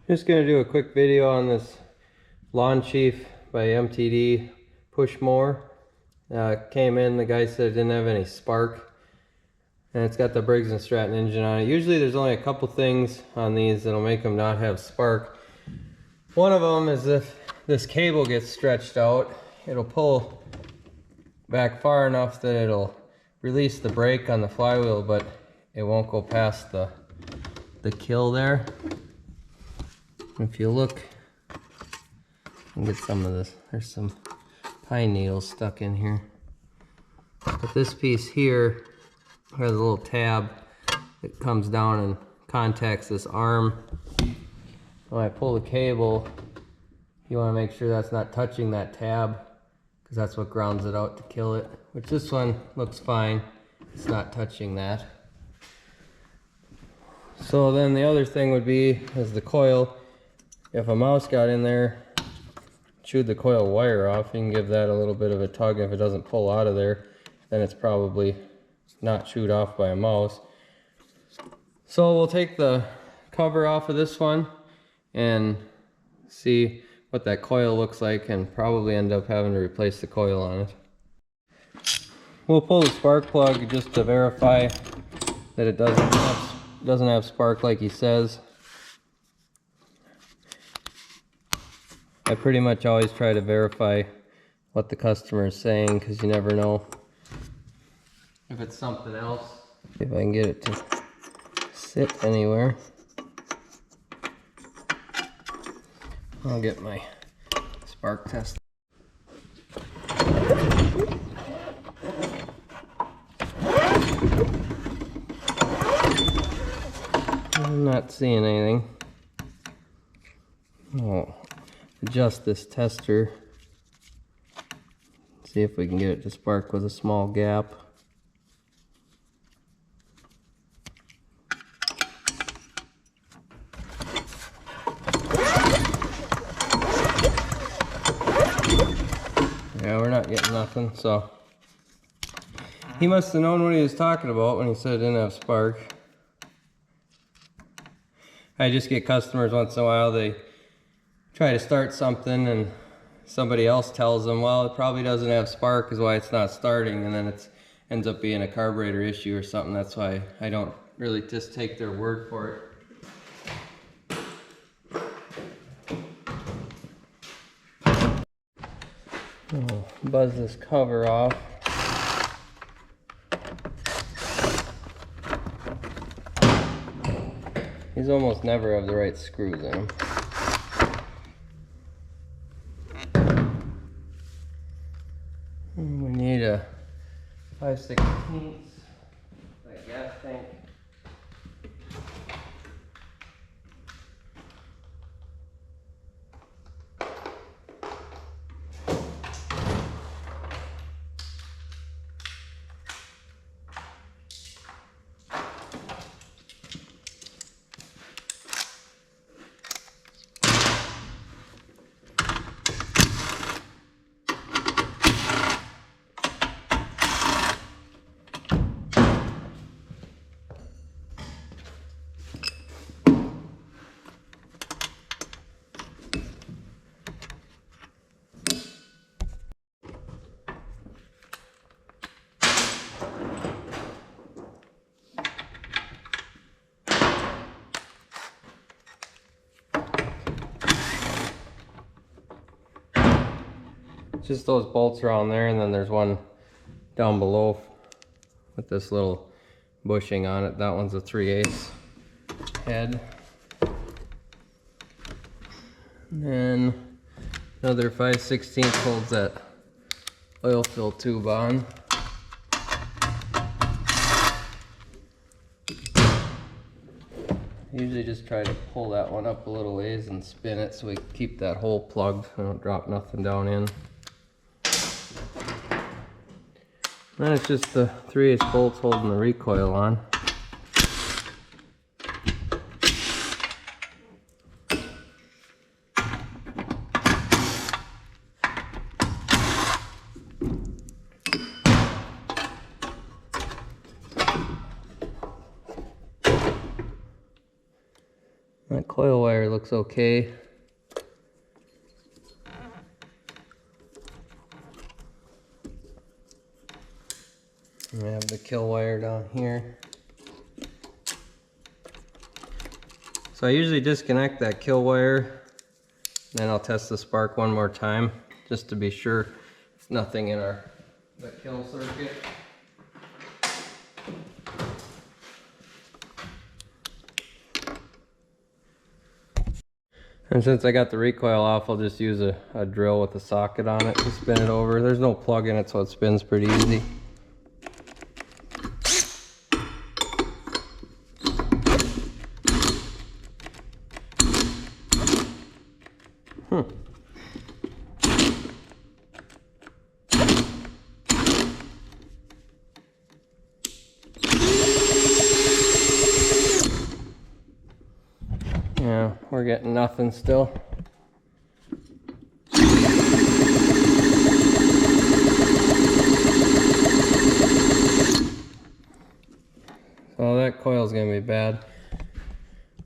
Just going to do a quick video on this Lawn Chief by Mtd push mower. Came in, the guy said it didn't have any spark, and it's got the Briggs and Stratton engine on it. Usually there's only a couple things on these that'll make them not have spark. One of them is if this cable gets stretched out, it'll pull back far enough that it'll release the brake on the flywheel, but it won't go past the kill there. If you look, and get some of this, there's some pine needles stuck in here. But this piece here has a little tab that comes down and contacts this arm. When I pull the cable, you want to make sure that's not touching that tab, because that's what grounds it out to kill it. Which this one looks fine, it's not touching that. So then the other thing would be is the coil. If a mouse got in there, chewed the coil wire off, you can give that a little bit of a tug. If it doesn't pull out of there, then it's probably not chewed off by a mouse. So we'll take the cover off of this one and see what that coil looks like, and probably end up having to replace the coil on it. We'll pull the spark plug just to verify that it doesn't have spark like he says. I pretty much always try to verify what the customer is saying, because you never know if it's something else. If I can get it to sit anywhere. I'll get my spark test. I'm not seeing anything. Oh. Adjust this tester, see if we can get it to spark with a small gap. Yeah, we're not getting nothing, so he must have known what he was talking about when he said it didn't have spark. I just get customers once in a while, they try to start something and somebody else tells them, well, it probably doesn't have spark is why it's not starting, and then it ends up being a carburetor issue or something. That's why I don't really just take their word for it. I'll buzz this cover off. These almost never have the right screws in them. We need a 5/16 gas tank. Just those bolts around there, and then there's one down below with this little bushing on it. That one's a 3/8 head. And then another 5/16 holds that oil fill tube on. Usually just try to pull that one up a little ways and spin it so we keep that hole plugged. I don't drop nothing down in. Then it's just the 3/8 bolts holding the recoil on. Coil wire looks okay. I have the kill wire down here. So I usually disconnect that kill wire, and then I'll test the spark one more time just to be sure it's nothing in the kill circuit. And since I got the recoil off, I'll just use a drill with a socket on it to spin it over. There's no plug in it, so it spins pretty easy. Yeah, we're getting nothing still. So that coil's gonna be bad.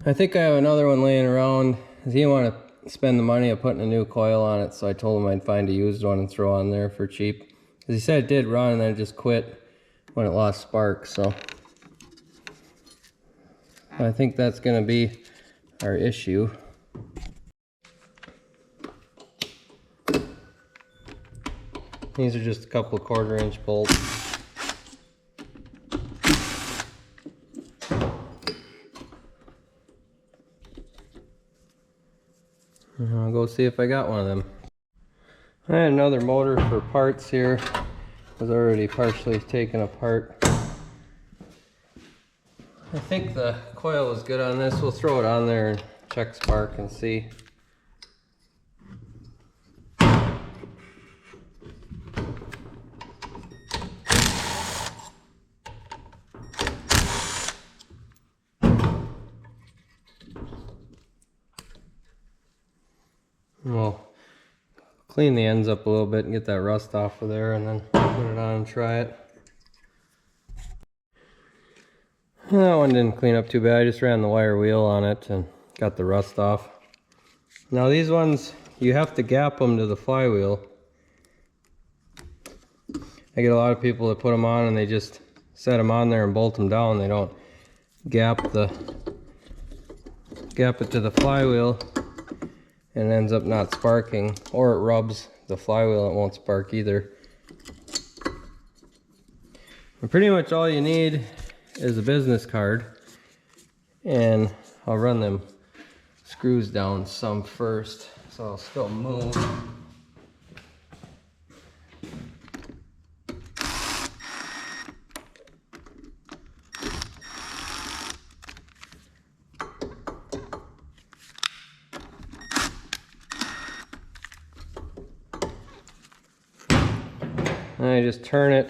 I think I have another one laying around. He didn't want to spend the money of putting a new coil on it, so I told him I'd find a used one and throw on there for cheap. Because he said it did run and then it just quit when it lost spark, so I think that's gonna be our issue. These are just a couple of 1/4 inch bolts. I'll go see if I got one of them. I had another motor for parts here. It was already partially taken apart. I think the coil is good on this. We'll throw it on there and check spark and see. We'll clean the ends up a little bit and get that rust off of there, and then put it on and try it. That one didn't clean up too bad. I just ran the wire wheel on it and got the rust off. Now these ones, you have to gap them to the flywheel. I get a lot of people that put them on and they just set them on there and bolt them down. They don't gap it to the flywheel, and it ends up not sparking, or it rubs the flywheel, it won't spark either. And pretty much all you need is a business card, and I'll run them screws down some first, so I'll still move. And I just turn it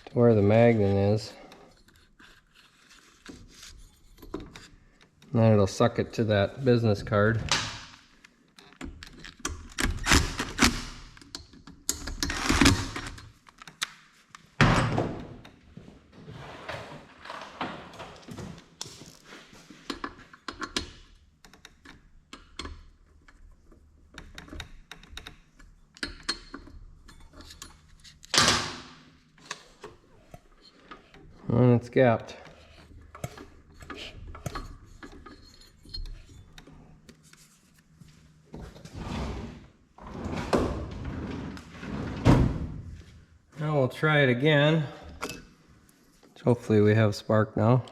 to where the magnet is. And then it'll suck it to that business card. And it's gapped. Now we'll try it again. Hopefully we have spark now.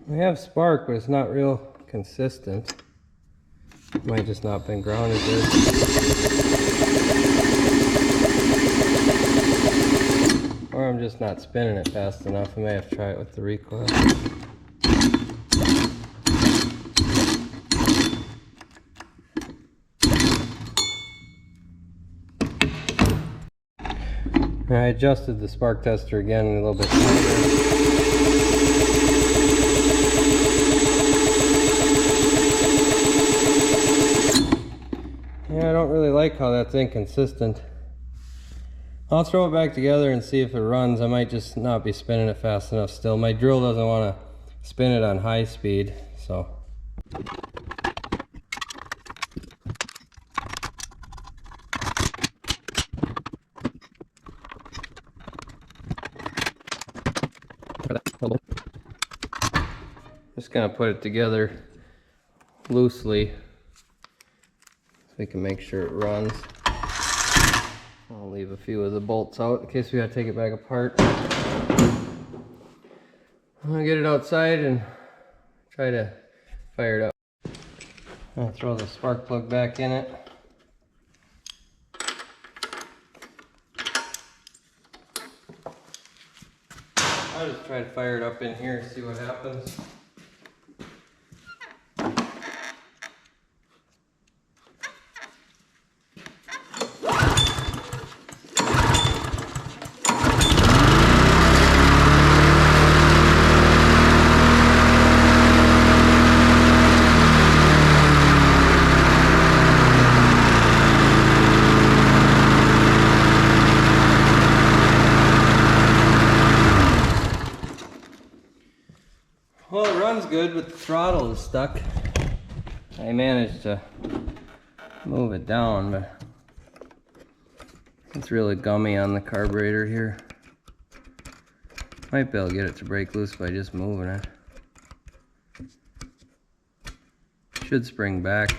We have spark, but it's not real consistent. It might just not been grounded good. Or I'm just not spinning it fast enough. I may have to try it with the recoil. I adjusted the spark tester again a little bit tighter. Yeah, I don't really like how that's inconsistent. I'll throw it back together and see if it runs. I might just not be spinning it fast enough still. My drill doesn't want to spin it on high speed, so. Just gonna put it together loosely so we can make sure it runs. I'll leave a few of the bolts out in case we gotta take it back apart. I'm gonna get it outside and try to fire it up. I'll throw the spark plug back in it. I'll just try to fire it up in here and see what happens. Well, it runs good, but the throttle is stuck. I managed to move it down, but it's really gummy on the carburetor here. Might be able to get it to break loose by just moving it. Should spring back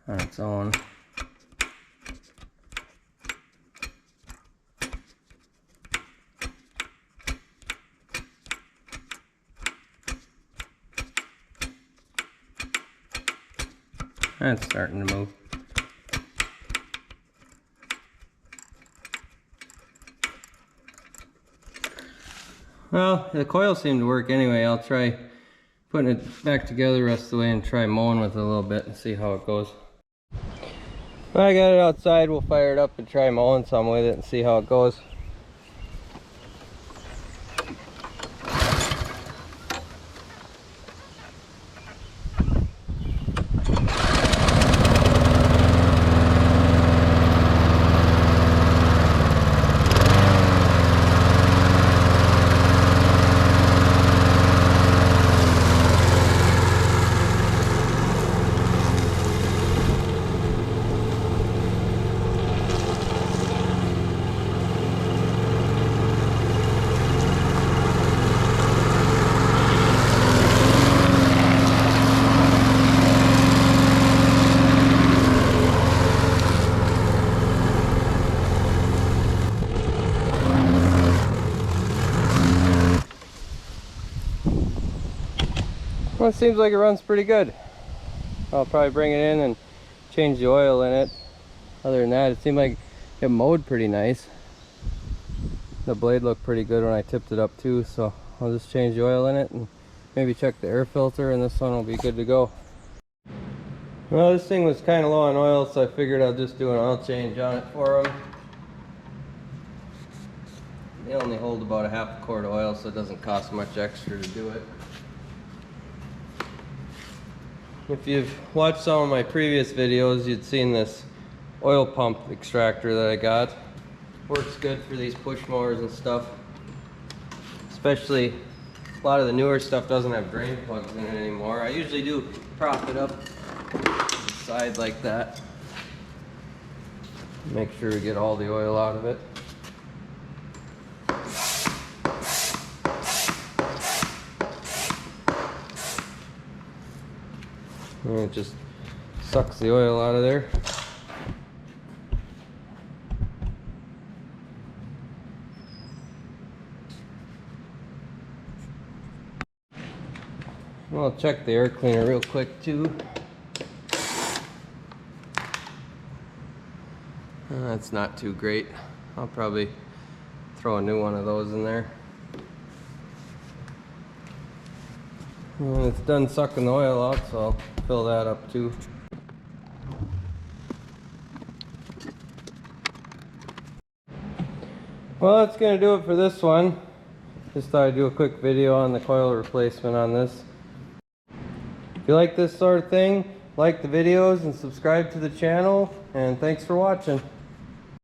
on its own. And it's starting to move. Well, the coil seemed to work anyway. I'll try putting it back together the rest of the way and try mowing with it a little bit and see how it goes. Well, I got it outside. We'll fire it up and try mowing some with it and see how it goes. Well, it seems like it runs pretty good. I'll probably bring it in and change the oil in it. Other than that, it seemed like it mowed pretty nice. The blade looked pretty good when I tipped it up too, so I'll just change the oil in it and maybe check the air filter, and this one will be good to go. Well, this thing was kind of low on oil, so I figured I'll just do an oil change on it for them. They only hold about a half a quart of oil, so it doesn't cost much extra to do it. If you've watched some of my previous videos, you'd seen this oil pump extractor that I got. Works good for these push mowers and stuff. Especially, a lot of the newer stuff doesn't have drain plugs in it anymore. I usually do prop it up to the side like that. Make sure we get all the oil out of it. And it just sucks the oil out of there. Well, I'll check the air cleaner real quick too. That's not too great. I'll probably throw a new one of those in there. And it's done sucking the oil out, so I'll fill that up too. Well, that's gonna do it for this one. Just thought I'd do a quick video on the coil replacement on this. If you like this sort of thing, like the videos and subscribe to the channel, and thanks for watching.